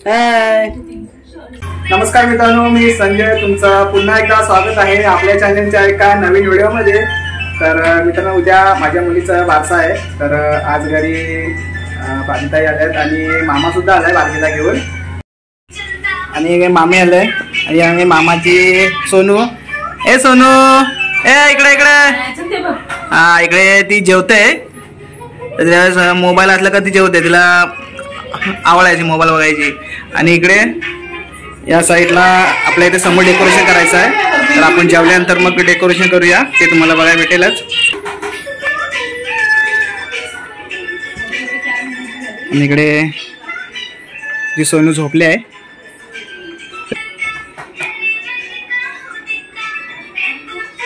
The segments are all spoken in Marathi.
हाय नमस्कार मित्रांनो, मी संजय तुमचं पुन्हा एकदा स्वागत आहे आपल्या चॅनलच्या एका नवीन व्हिडिओमध्ये। तर मित्रांनो, उद्या माझ्या मुलीचा बारसा आहे। तर आज घरी बांधताई आल्यात आणि मामा सुद्धा आलाय बारगीला घेऊन, आणि मामी आलाय आणि मामाची सोनू। ए सोनू, ए इकडे इकडे। हा इकडे ती जेवते, तिला मोबाईल असला का ती जेवते, तिला आवडायची मोबाईल बघायची। आणि इकडे या साईडला आपल्या इथे समोर डेकोरेशन करायचं आहे, तर आपण जेवल्यानंतर मग डेकोरेशन करूया, ते तुम्हाला बघायला भेटेलच। आणि इकडे जी सोनू झोपली आहे,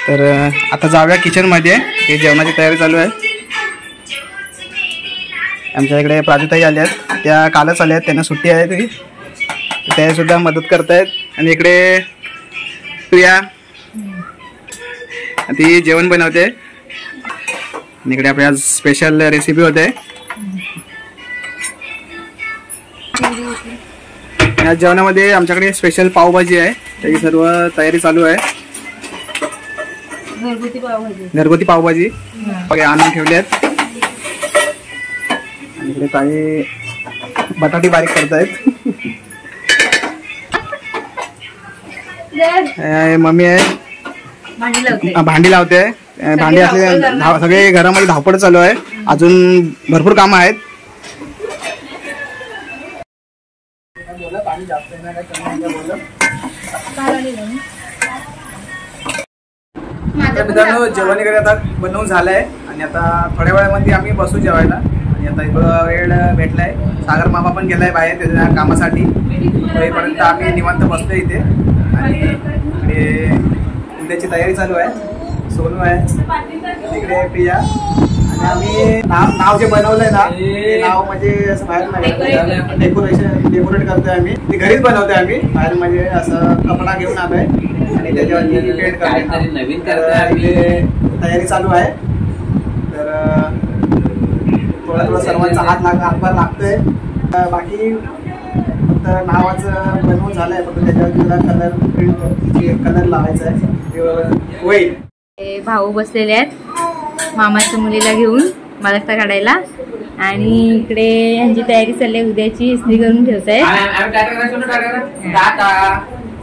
तर आता जाऊया किचन मध्ये, हे जेवणाची तयारी चालू आहे। आमच्या इकडे प्राजूताई आल्यात, त्या कालच आल्यात, त्यांना सुट्टी आहे ती, त्या सुद्धा मदत करतायत। आणि इकडे प्रिया ती जेवण बनवते, आणि इकडे आपल्या स्पेशल रेसिपी होते। या जेवणामध्ये आमच्याकडे स्पेशल पावभाजी आहे, त्याची सर्व तयारी चालू आहे। घरगुती पावभाजी आणून ठेवली आहेत। आणि इकडे काही बटाटी बारीक करतायत, मम्मी आहे भांडी लावते। भांडी असले सगळे घरामध्ये धावपळ चालू आहे, अजून भरपूर कामं आहेत। मित्रांनो, जेवण वगैरे आता बनवून झालंय, आणि आता थोड्या वेळामध्ये आम्ही बसू जेवायला। आणि आता इकडं वेळ भेटलाय, सागर मामा पण गेलाय बाहेर त्याच्या कामासाठी, तरीपर्यंत आम्ही निवांत बसलोय इथे। आणि इकडे उद्याची तयारी चालू आहे, सोनू आहे, इकडे प्रिया। आणि आम्ही नाव जे बनवलंय ना, ते नाव म्हणजे असं बाहेर नाही, डेकोरेट करतोय आम्ही, ते घरीच बनवतोय आम्ही, बाहेर म्हणजे असं कपडा घेऊन आलोय आणि त्याच्यावरती पेंट करतोय, तयारी चालू आहे। तर थोडा थोडा सर्वांचा हातभार लागतोय, बाकी फक्त नावाचं बनवून झालंय, फक्त त्याच्यावर कलर लावायचा आहे होईल। भाऊ बसलेले आहेत मामाच्या मुलीला घेऊन बालकता काढायला, आणि इकडे यांची तयारी चालली आहे, उद्याची इस्त्री करून ठेवताय।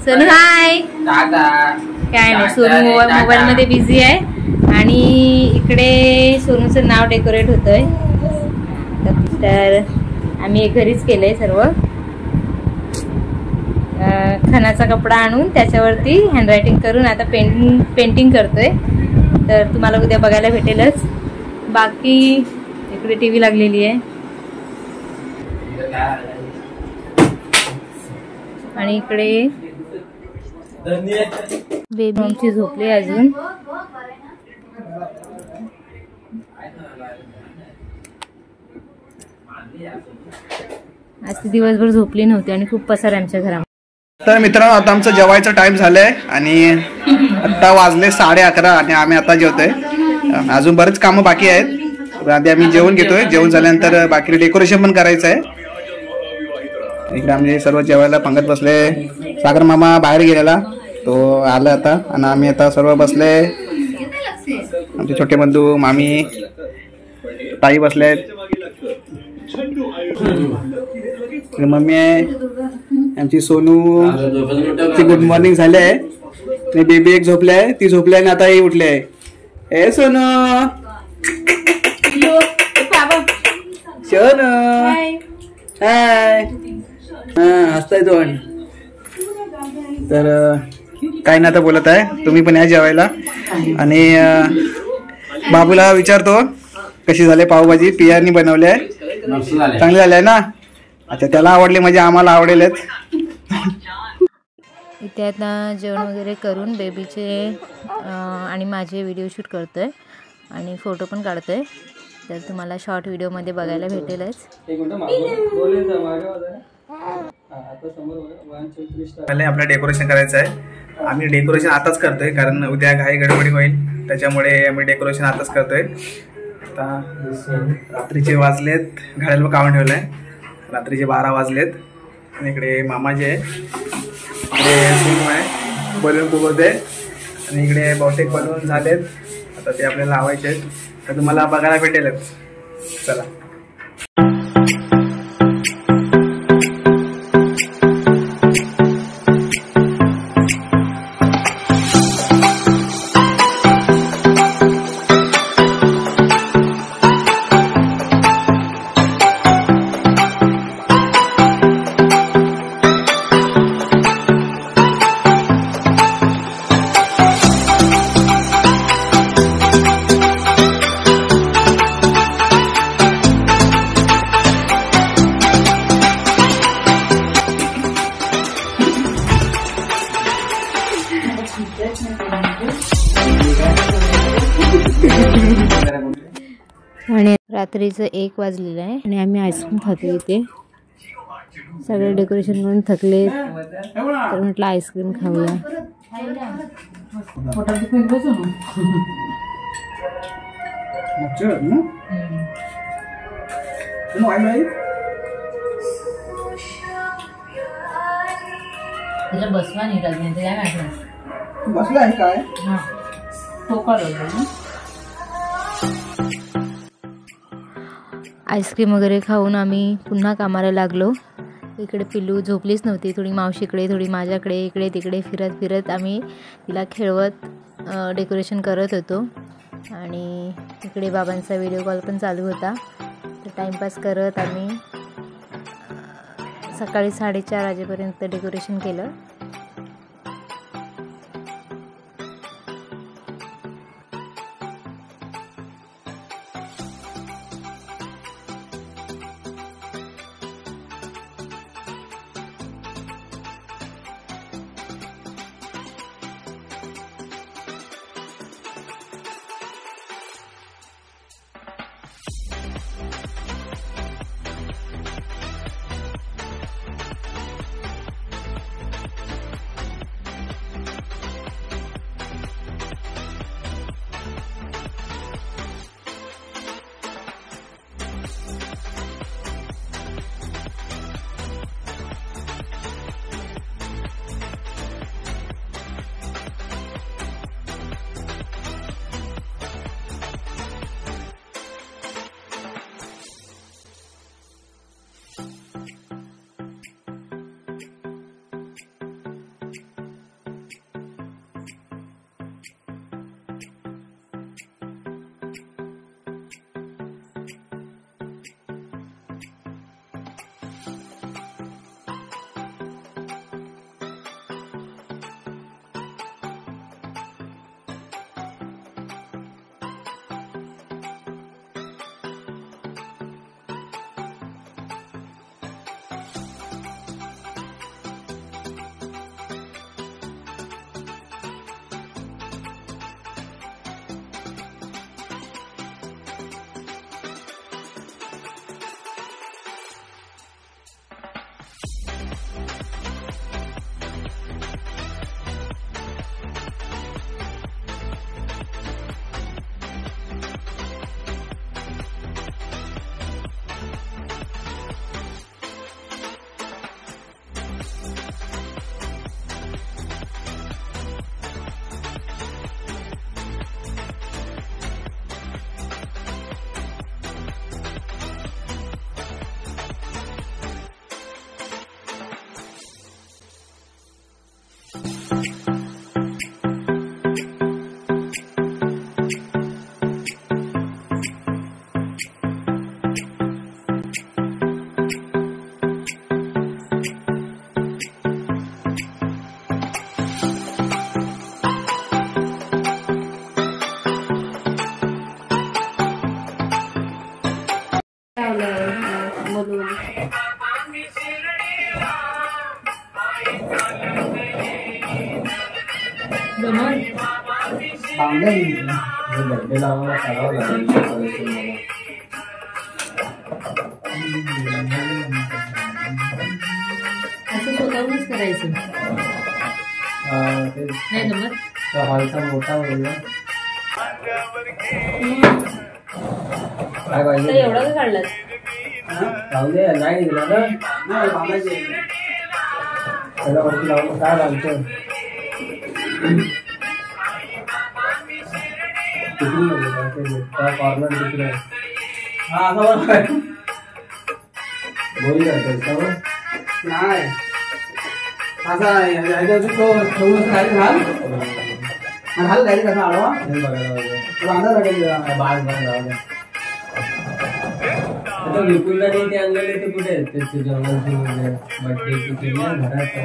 सोनू हाय, काय नाही, सोनू मोबाईल मध्ये बिझी आहे। आणि इकडे सोनूचं नाव डेकोरेट होतंय, तर आम्ही घरीच केलंय सर्व, खणाचा कपडा आणून त्याच्यावरती हँडरायटिंग करून आता पेंटिंग करतोय, तर तुम्हाला उद्या बघायला भेटेलच। बाकी इकडे टीव्ही लागलेली आहे, आणि इकडे बेबी आमची झोपली अजून। आज ती दिवसभर झोपली नव्हती आणि खूप पसार आमच्या घरामध्ये। तर मित्रांनो, आता आमचं जेवायचा टाइम झालाय, आणि आता वाजले 11:30, आणि आम्ही आता जेवतोय। अजून बरेच कामं बाकी आहेत, आधी आम्ही जेवण घेतोय, जेवण झाल्यानंतर बाकी डेकोरेशन पण करायचं आहे। इकडे आम्ही सर्व जेवायला पंगत बसले, सागर मामा बाहेर गेलेला, तो आला आता, आणि आम्ही आता सर्व बसले, आमचे छोटे बंधू मामी ताई बसलेत, मम्मी आहे आमची सोनू, ती गुड मॉर्निंग झाली आहे, आणि बेबी एक झोपली आहे, ती झोपली आहे, आणि आता ही उठली आहे। ए सोनू, सोनू हाय, हसताय तो। तर काही ना आता बोलत आहे, तुम्ही पण या जेवायला। आणि बाबूला विचारतो कशी झाली पावभाजी, पियानी बनवली आहे, चांगली झाली आहे ना? अच्छा, त्याला आवडले म्हणजे आम्हाला आवडेलच। इथे आता जेवण वगैरे करून बेबीचे आणि माझे व्हिडिओ शूट करतोय, आणि फोटो पण काढतोय, तर तुम्हाला शॉर्ट व्हिडिओमध्ये बघायला भेटेलच। आपलं डेकोरेशन करायचं आहे, आम्ही डेकोरेशन आताच करतोय, कारण उद्या घाई गडबडी होईल, त्याच्यामुळे आम्ही डेकोरेशन आताच करतोय। आता रात्रीचे वाजलेत, घड्याळ काढून ठेवलंय, रात्रीचे 12 वाजलेत, आणि इकडे मामाजी आहे, इकडे सून आहे, बलून फुगवते आणि इकडे बहुतेक बलून झालेत, आता ते आपल्याला लावायचे आहेत, तर तुम्हाला बघायला भेटेलच. चला. आणि रात्रीचं 1 वाजलेलं आहे आणि आम्ही आईस्क्रीम खातो इथे. सगळे डेकोरेशन करून थकले तर म्हटलं आईस्क्रीम खाऊया. तिला बसवा नाही लागेल, काय वाटलं बसला आहे काय आईस्क्रीम वगैरे खाऊन आम्ही पुन्हा कामाला लागलो. इकडे पिल्लू झोपलीच नव्हती, थोडी मावशीकडे थोडी माझ्याकडे इकडे तिकडे फिरत फिरत आम्ही तिला खेळवत डेकोरेशन करत होतो. आणि इकडे बाबांचा व्हिडिओ कॉल पण चालू होता, तर टाईमपास करत आम्ही सकाळी 4:30 वाजेपर्यंत डेकोरेशन केलं. असं स्वतःहूनच करायचं नाही जमत हॉलचा मोठा होईल काय पाहिजे एवढा का काढलास नाही वरती लावून काय घालतो कॉर्नर तिकडे हा बोली जातो नाही असा घाल डायरेक्ट कसा आडवा बांधा लागेल बाग विपुलला ते आणलेले ते कुठे आहेत त्याचे जेवणाचे बर्थडे केल्या घरात